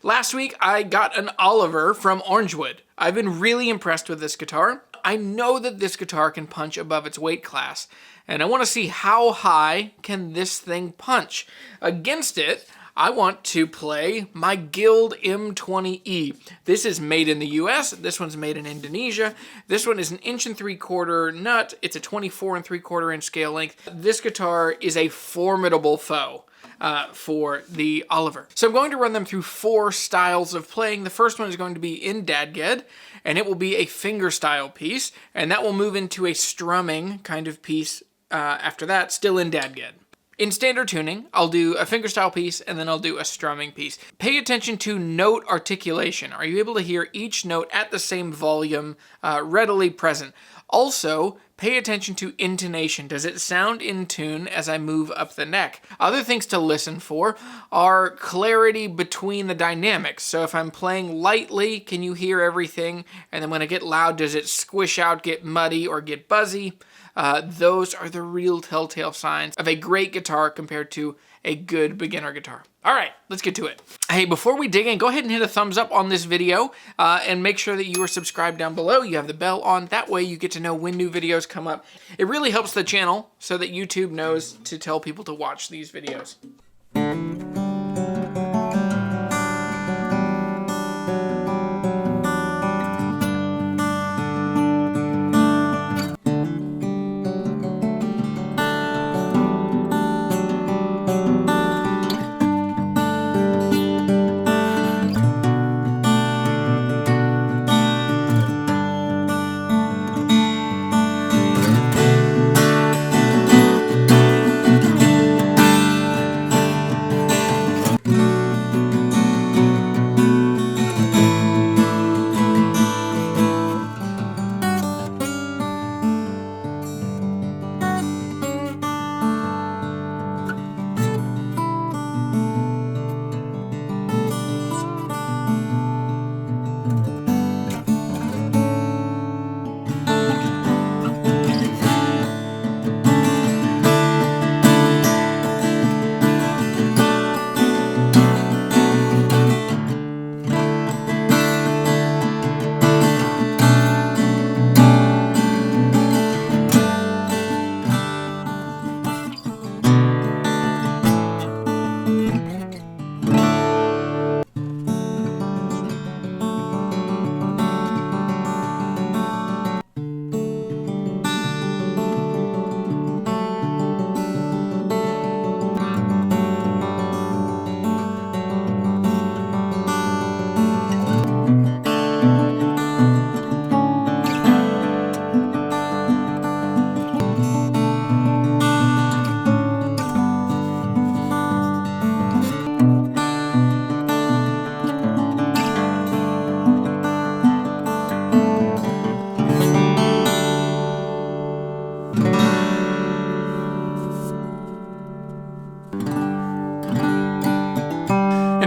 Last week, I got an Oliver from Orangewood. I've been really impressed with this guitar. I know that this guitar can punch above its weight class, and I want to see how high can this thing punch. Against it, I want to play my Guild M-20E. This is made in the US, this one's made in Indonesia. This one is an 1 3/4 nut, it's a 24 3/4 inch scale length. This guitar is a formidable foe for the Oliver. So I'm going to run them through 4 styles of playing. The first one is going to be in Dadgad, and it will be a fingerstyle piece, and that will move into a strumming kind of piece after that, still in Dadgad. In standard tuning, I'll do a fingerstyle piece and then I'll do a strumming piece. Pay attention to note articulation. Are you able to hear each note at the same volume, readily present? Also, pay attention to intonation. Does it sound in tune as I move up the neck? Other things to listen for are clarity between the dynamics. So if I'm playing lightly, can you hear everything? And then when I get loud, does it squish out, get muddy, or get buzzy? Those are the real telltale signs of a great guitar compared to a good beginner guitar. All right, let's get to it. Hey, before we dig in, go ahead and hit a thumbs up on this video and make sure that you are subscribed down below. You have the bell on. That way you get to know when new videos come up. It really helps the channel so that YouTube knows to tell people to watch these videos.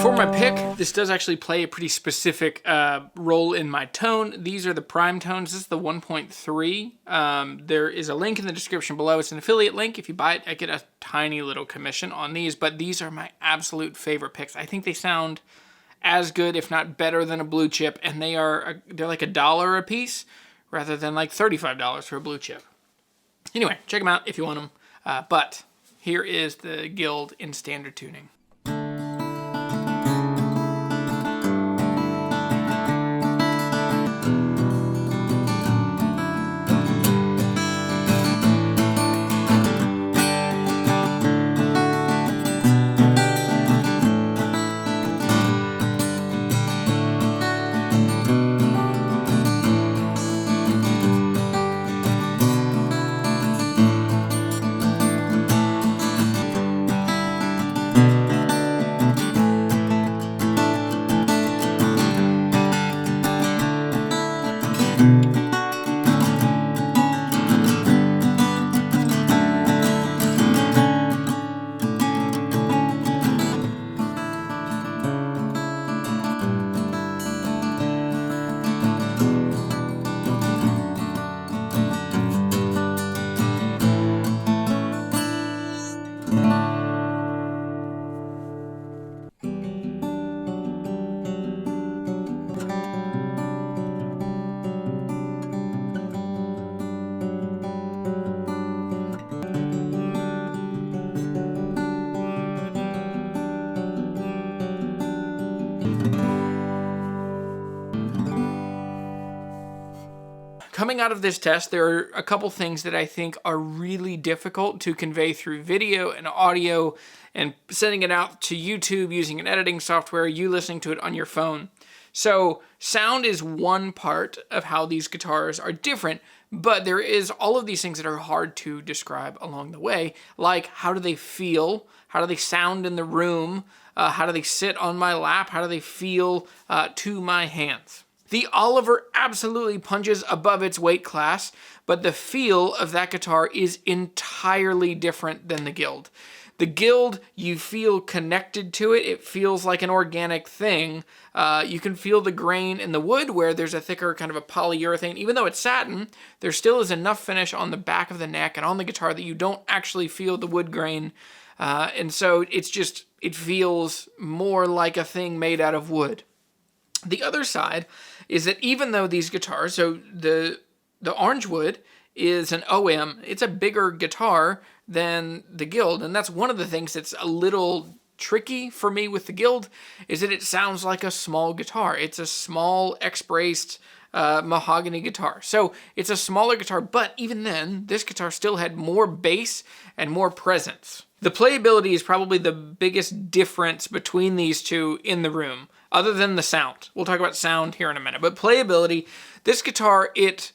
For my pick, this does actually play a pretty specific role in my tone. These are the Primetones. This is the 1.3. There is a link in the description below. It's an affiliate link. If you buy it, I get a tiny little commission on these, but these are my absolute favorite picks. I think they sound as good, if not better, than a blue chip, and they're like $1 a piece rather than like $35 for a blue chip. Anyway, check them out if you want them. But here is the Guild in standard tuning. coming out of this test, there are a couple things that I think are really difficult to convey through video and audio and sending it out to YouTube using an editing software, you listening to it on your phone. So sound is one part of how these guitars are different, but there is all of these things that are hard to describe along the way, like how do they feel, how do they sound in the room, how do they sit on my lap, how do they feel to my hands. The Oliver absolutely punches above its weight class, but the feel of that guitar is entirely different than the Guild. The Guild, you feel connected to it. It feels like an organic thing. You can feel the grain in the wood where there's a thicker kind of a polyurethane. Even though it's satin, there still is enough finish on the back of the neck and on the guitar that you don't actually feel the wood grain. And so it feels more like a thing made out of wood. The other side is that even though these guitars, so the Orangewood is an OM, it's a bigger guitar than the Guild, and that's one of the things that's a little tricky for me with the Guild, is that it sounds like a small guitar. It's a small X-braced mahogany guitar. So it's a smaller guitar, but even then, this guitar still had more bass and more presence. The playability is probably the biggest difference between these two in the room, other than the sound. We'll talk about sound here in a minute, but playability, this guitar, it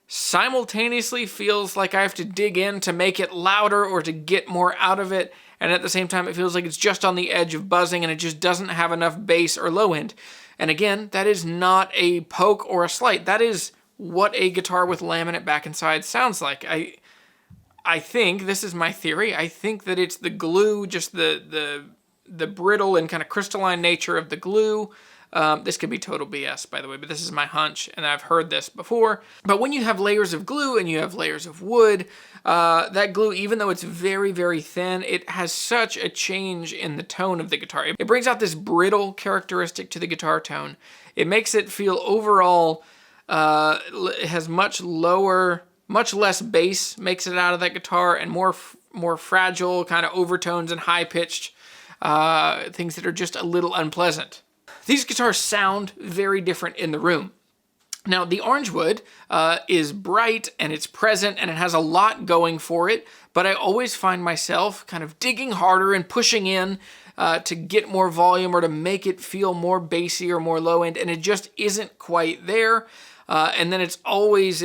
simultaneously feels like I have to dig in to make it louder or to get more out of it, and at the same time it feels like it's just on the edge of buzzing and it just doesn't have enough bass or low end. And again, that is not a poke or a slight. That is what a guitar with laminate back and sides sounds like. I think, this is my theory, I think that it's the glue, just the brittle and kind of crystalline nature of the glue. This could be total BS, by the way, but this is my hunch, and I've heard this before. But when you have layers of glue and you have layers of wood, that glue, even though it's very, very thin, it has such a change in the tone of the guitar. It brings out this brittle characteristic to the guitar tone. It makes it feel overall, it has much less bass makes it out of that guitar, and more fragile kind of overtones and high-pitched things that are just a little unpleasant. These guitars sound very different in the room. Now, the Orangewood is bright and it's present and it has a lot going for it, but I always find myself kind of digging harder and pushing in to get more volume or to make it feel more bassy or more low end, and it just isn't quite there. And then it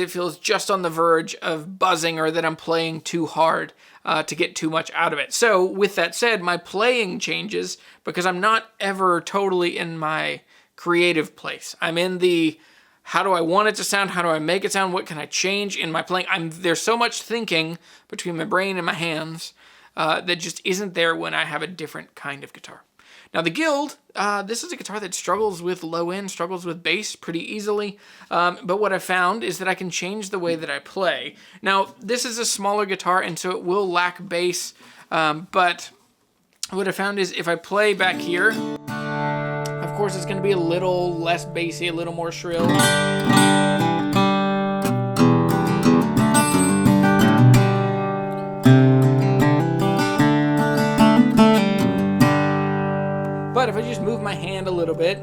feels just on the verge of buzzing or that I'm playing too hard to get too much out of it. So with that said, my playing changes because I'm not ever totally in my creative place. I'm in the, how do I want it to sound? How do I make it sound? What can I change in my playing? There's so much thinking between my brain and my hands that just isn't there when I have a different kind of guitar. Now the Guild, this is a guitar that struggles with low end, struggles with bass pretty easily, but what I found is that I can change the way that I play. Now this is a smaller guitar and so it will lack bass, but what I found is if I play back here, of course it's going to be a little less bassy, a little more shrill. But if I just move my hand a little bit,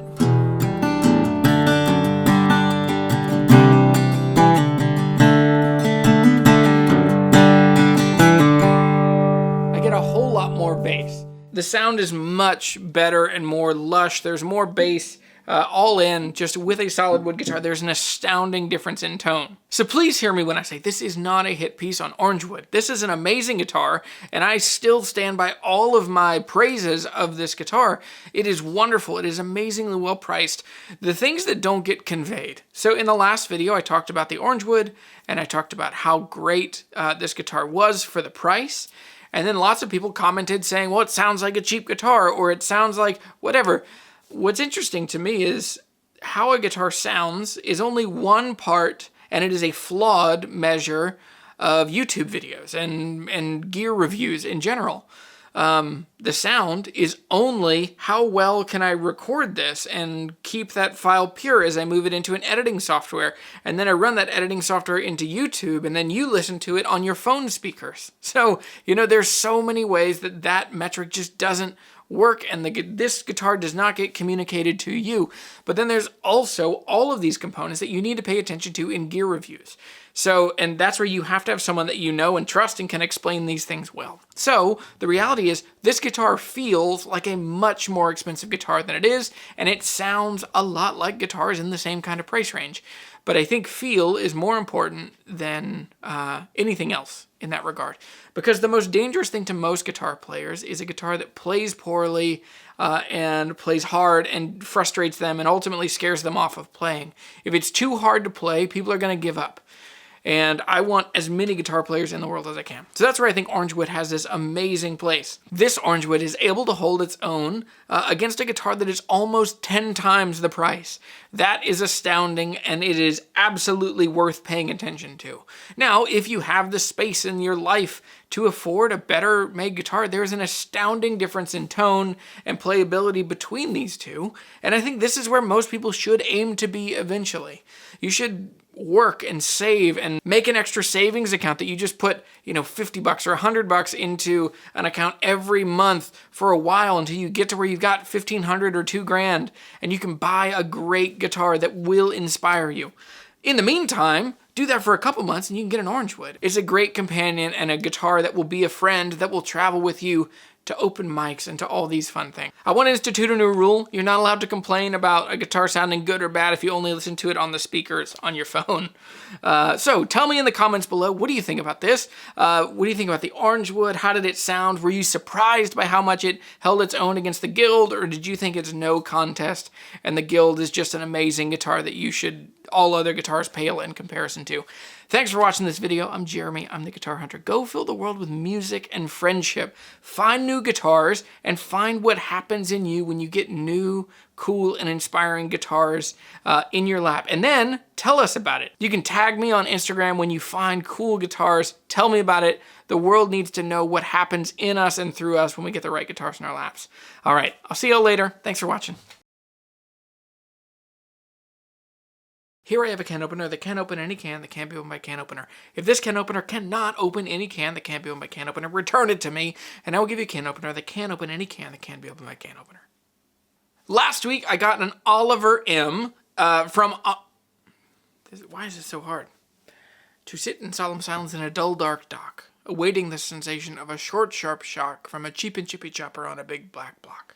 I get a whole lot more bass. The sound is much better and more lush. There's more bass all in, just with a solid wood guitar. There's an astounding difference in tone. So please hear me when I say this is not a hit piece on Orangewood. This is an amazing guitar, and I still stand by all of my praises of this guitar. It is wonderful. It is amazingly well priced. The things that don't get conveyed. So in the last video, I talked about the Orangewood, and I talked about how great this guitar was for the price. And then lots of people commented saying, well, it sounds like a cheap guitar, or it sounds like whatever. What's interesting to me is how a guitar sounds is only one part, and it is a flawed measure of YouTube videos and gear reviews in general. The sound is only how well can I record this and keep that file pure as I move it into an editing software, and then I run that editing software into YouTube, and then you listen to it on your phone speakers. So, there's so many ways that metric just doesn't work and this guitar does not get communicated to you. But then there's also all of these components that you need to pay attention to in gear reviews. So, and that's where you have to have someone that you know and trust and can explain these things well. So, the reality is this guitar feels like a much more expensive guitar than it is, and it sounds a lot like guitars in the same kind of price range. But I think feel is more important than anything else in that regard. Because the most dangerous thing to most guitar players is a guitar that plays poorly and plays hard and frustrates them and ultimately scares them off of playing. If it's too hard to play, people are going to give up. And I want as many guitar players in the world as I can. So that's where I think Orangewood has this amazing place. This Orangewood is able to hold its own against a guitar that is almost 10 times the price. That is astounding, and it is absolutely worth paying attention to. Now, if you have the space in your life to afford a better made guitar, there's an astounding difference in tone and playability between these two. And I think this is where most people should aim to be eventually. You should work and save and make an extra savings account that you just put, $50 or $100 into an account every month for a while until you get to where you've got $1,500 or $2,000 and you can buy a great guitar that will inspire you. In the meantime, do that for a couple months and you can get an Orangewood. It's a great companion and a guitar that will be a friend that will travel with you to open mics and to all these fun things. I want to institute a new rule. You're not allowed to complain about a guitar sounding good or bad if you only listen to it on the speakers on your phone. So tell me in the comments below, what do you think about this? What do you think about the Orangewood? How did it sound? Were you surprised by how much it held its own against the Guild, or did you think it's no contest and the Guild is just an amazing guitar that all other guitars pale in comparison to? Thanks for watching this video. I'm Jeremy. I'm the Guitar Hunter. Go fill the world with music and friendship. Find new guitars and find what happens in you when you get new, cool, and inspiring guitars in your lap. And then tell us about it. You can tag me on Instagram when you find cool guitars. Tell me about it. The world needs to know what happens in us and through us when we get the right guitars in our laps. All right. I'll see you all later. Thanks for watching. Here I have a can opener that can open any can that can't be opened by a can opener. If this can opener cannot open any can that can't be opened by a can opener, return it to me, and I will give you a can opener that can open any can that can't be opened by a can opener. Last week, I got an Oliver M from... Why is this so hard? To sit in solemn silence in a dull, dark dock, awaiting the sensation of a short, sharp shock from a cheap and chippy chopper on a big black block.